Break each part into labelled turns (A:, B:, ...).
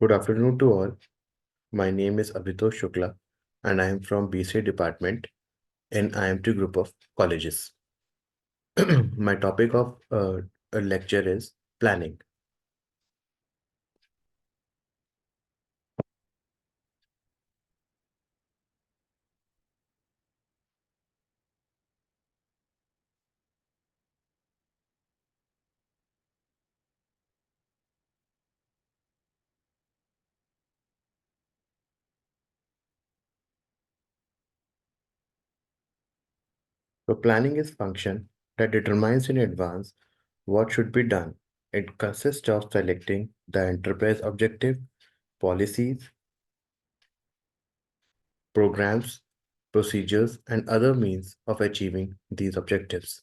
A: Good afternoon to all. My name is Abhitosh Shukla and I am from BCA department in IIMT group of colleges. My topic of a lecture is planning. So planning is function that determines in advance what should be done. It consists of selecting the enterprise objective, policies, programs, procedures, and other means of achieving these objectives.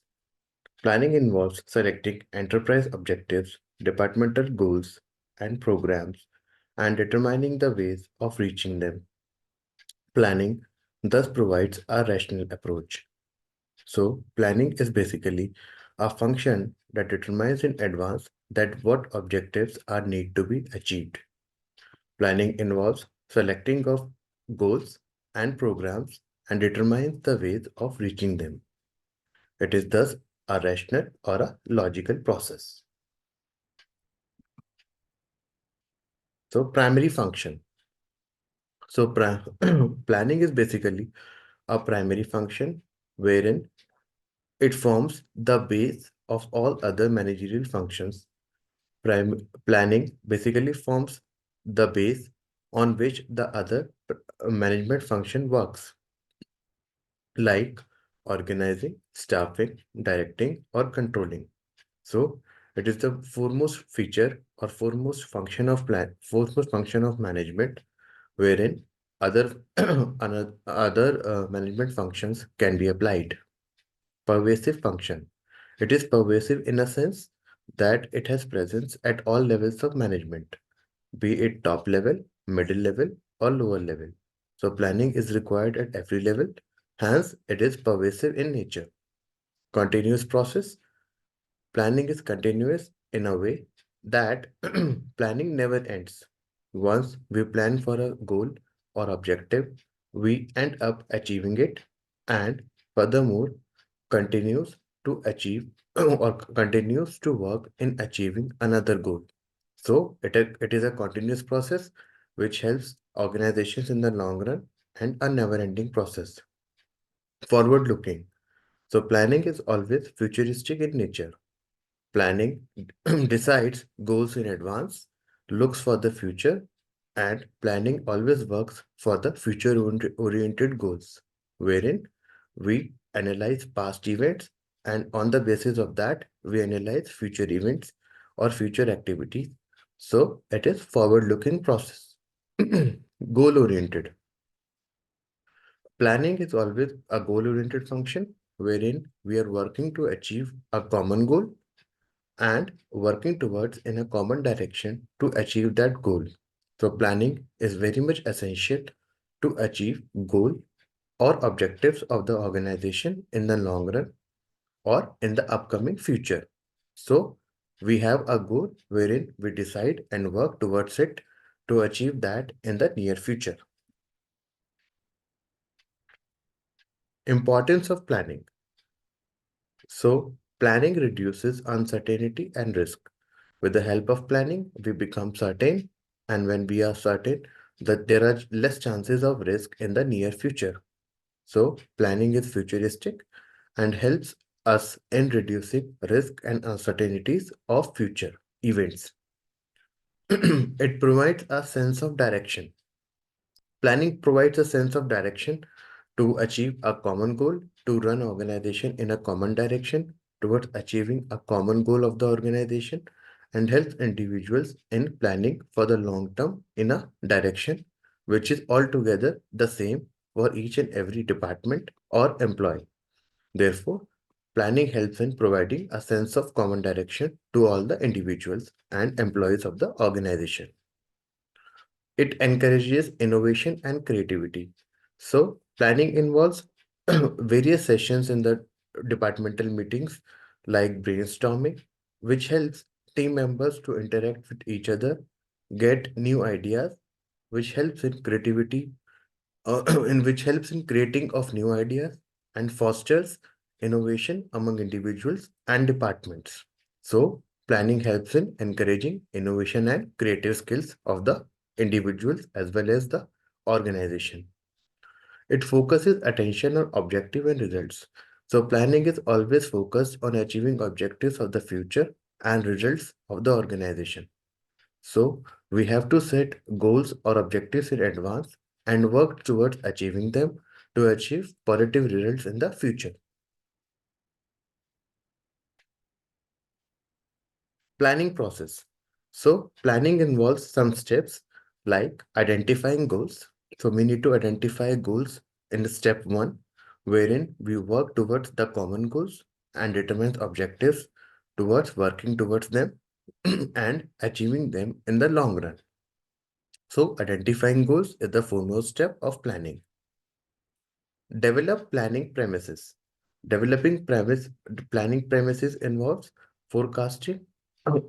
A: Planning involves selecting enterprise objectives, departmental goals, and programs, and determining the ways of reaching them. Planning thus provides a rational approach. So, planning is basically a function that determines in advance that what objectives are need to be achieved. Planning involves selecting of goals and programs and determines the ways of reaching them. It is thus a rational or a logical process. So primary function. So planning is basically a primary function wherein it forms the base of all other managerial functions. Planning basically forms the base on which the other management function works, like organizing, staffing, directing, or controlling. So it is the foremost feature or foremost function of management wherein other other management functions can be applied. Pervasive function. It is pervasive in a sense that it has presence at all levels of management, be it top level, middle level, or lower level. So planning is required at every level. Hence, it is pervasive in nature. Continuous process. Planning is continuous in a way that planning never ends. Once we plan for a goal or objective, we end up achieving it and furthermore continues to achieve or continues to work in achieving another goal. So it is a continuous process which helps organizations in the long run and a never-ending process. Forward looking. So planning is always futuristic in nature. Planning decides goals in advance, looks for the future, and planning always works for the future-oriented goals, wherein we analyze past events and on the basis of that, we analyze future events or future activities. So it is forward-looking process. Goal-oriented. Planning is always a goal-oriented function wherein we are working to achieve a common goal and working towards in a common direction to achieve that goal. So planning is very much essential to achieve goal or objectives of the organization in the long run or in the upcoming future. So we have a goal wherein we decide and work towards it to achieve that in the near future. Importance of planning. So planning reduces uncertainty and risk. With the help of planning, we become certain, and when we are certain that there are less chances of risk in the near future. So, planning is futuristic and helps us in reducing risk and uncertainties of future events. It provides a sense of direction. Planning provides a sense of direction to achieve a common goal, to run organization in a common direction towards achieving a common goal of the organization, and helps individuals in planning for the long term in a direction which is altogether the same for each and every department or employee. Therefore, planning helps in providing a sense of common direction to all the individuals and employees of the organization. It encourages innovation and creativity. So, planning involves various sessions in the departmental meetings like brainstorming, which helps team members to interact with each other get new ideas, which helps in creativity, in which helps in creating of new ideas and fosters innovation among individuals and departments. So, planning helps in encouraging innovation and creative skills of the individuals as well as the organization. It focuses attention on objective and results. So, planning is always focused on achieving objectives of the future and results of the organization. So, we have to set goals or objectives in advance and work towards achieving them to achieve positive results in the future. Planning process. So, planning involves some steps like identifying goals. So, we need to identify goals in step one, wherein we work towards the common goals and determine objectives towards working towards them and achieving them in the long run. So, identifying goals is the foremost step of planning. Develop planning premises. Developing planning premises involves forecasting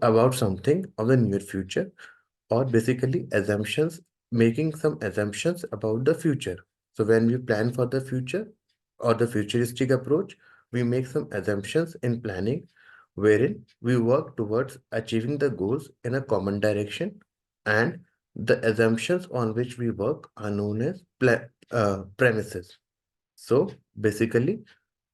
A: about something of the near future or basically assumptions, making some assumptions about the future. So when we plan for the future or the futuristic approach, we make some assumptions in planning wherein we work towards achieving the goals in a common direction, and the assumptions on which we work are known as premises. So basically,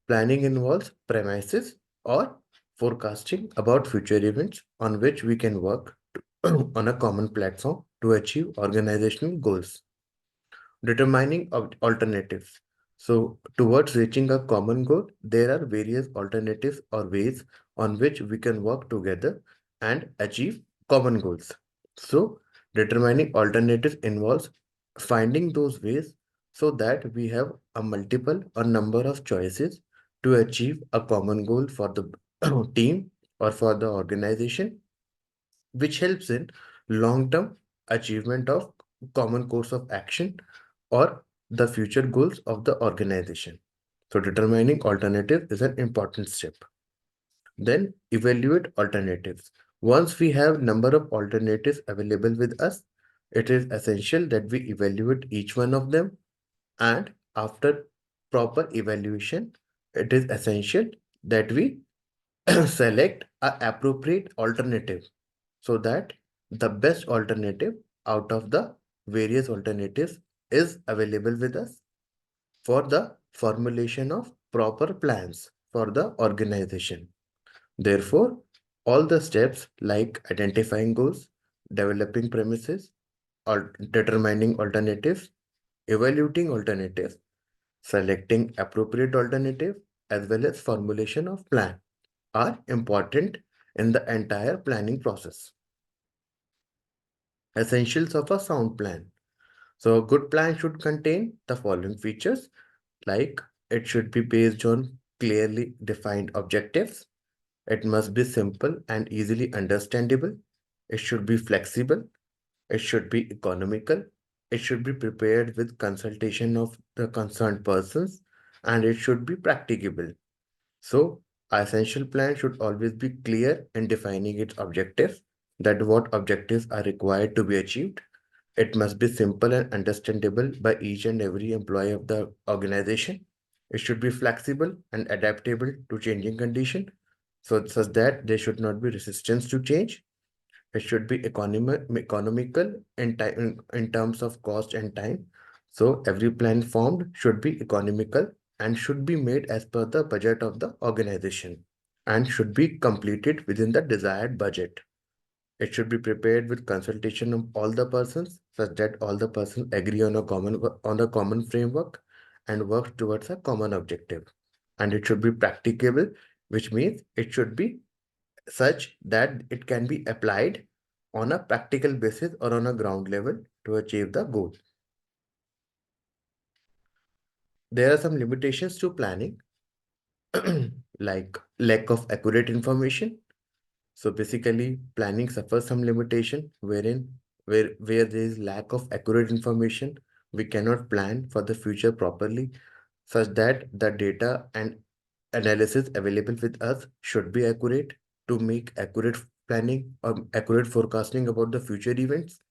A: planning involves premises or forecasting about future events on which we can work on a common platform to achieve organizational goals. Determining alternatives. So, towards reaching a common goal, there are various alternatives or ways on which we can work together and achieve common goals. So, determining alternatives involves finding those ways so that we have a multiple or number of choices to achieve a common goal for the team or for the organization, which helps in long-term achievement of common course of action or the future goals of the organization. So determining alternative is an important step. Then evaluate alternatives. Once we have number of alternatives available with us, it is essential that we evaluate each one of them, and after proper evaluation, it is essential that we select a appropriate alternative so that the best alternative out of the various alternatives is available with us for the formulation of proper plans for the organization. Therefore, all the steps like identifying goals, developing premises, or determining alternatives, evaluating alternatives, selecting appropriate alternative, as well as formulation of plan are important in the entire planning process. Essentials of a sound plan. So a good plan should contain the following features, like it should be based on clearly defined objectives. It must be simple and easily understandable. It should be flexible. It should be economical. It should be prepared with consultation of the concerned persons, and it should be practicable. So, our essential plan should always be clear in defining its objectives, that what objectives are required to be achieved. It must be simple and understandable by each and every employee of the organization. It should be flexible and adaptable to changing condition, so such that there should not be resistance to change. It should be economical in time in terms of cost and time. So every plan formed should be economical and should be made as per the budget of the organization and should be completed within the desired budget. It should be prepared with consultation of all the persons such that all the persons agree on a common framework and work towards a common objective. And it should be practicable, which means it should be such that it can be applied on a practical basis or on a ground level to achieve the goal. There are some limitations to planning, like lack of accurate information. So basically, planning suffers some limitation where there is lack of accurate information, we cannot plan for the future properly, such that the data and analysis available with us should be accurate to make accurate planning or accurate forecasting about the future events.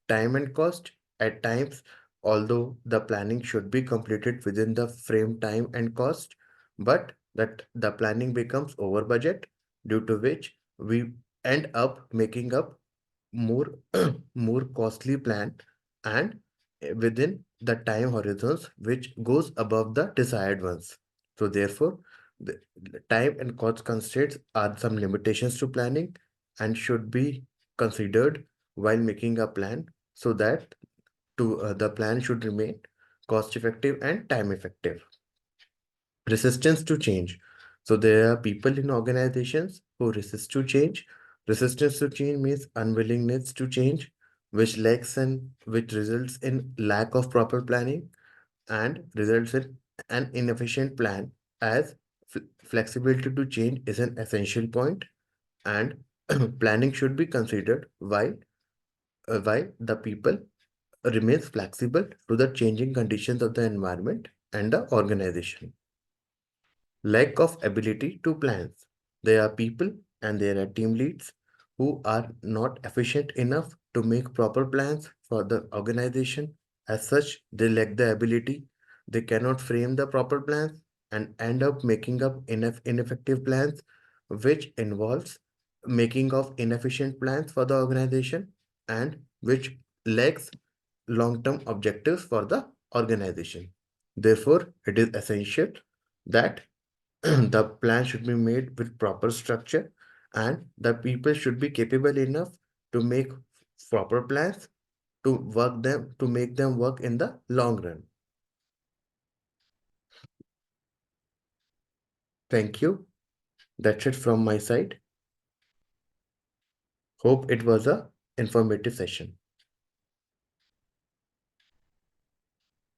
A: Time and cost. At times, although the planning should be completed within the frame time and cost, but that the planning becomes over budget, due to which we end up making up more more costly plan, and within the time horizons which goes above the desired ones. So therefore, the time and cost constraints are some limitations to planning and should be considered while making a plan, so that the plan should remain cost effective and time effective. Resistance to change. So there are people in organizations who resist to change. Resistance to change means unwillingness to change, which results in lack of proper planning and results in an inefficient plan, as flexibility to change is an essential point, and planning should be considered while the people remains flexible to the changing conditions of the environment and the organization. Lack of ability to plans. There are people and there are team leads who are not efficient enough to make proper plans for the organization. As such, they lack the ability. They cannot frame the proper plans and end up making up ineffective plans, which involves making of inefficient plans for the organization, and which lacks long-term objectives for the organization. Therefore, it is essential that the plan should be made with proper structure, and the people should be capable enough to make proper plans to make them work in the long run. Thank you. That's it from my side. Hope it was a informative session.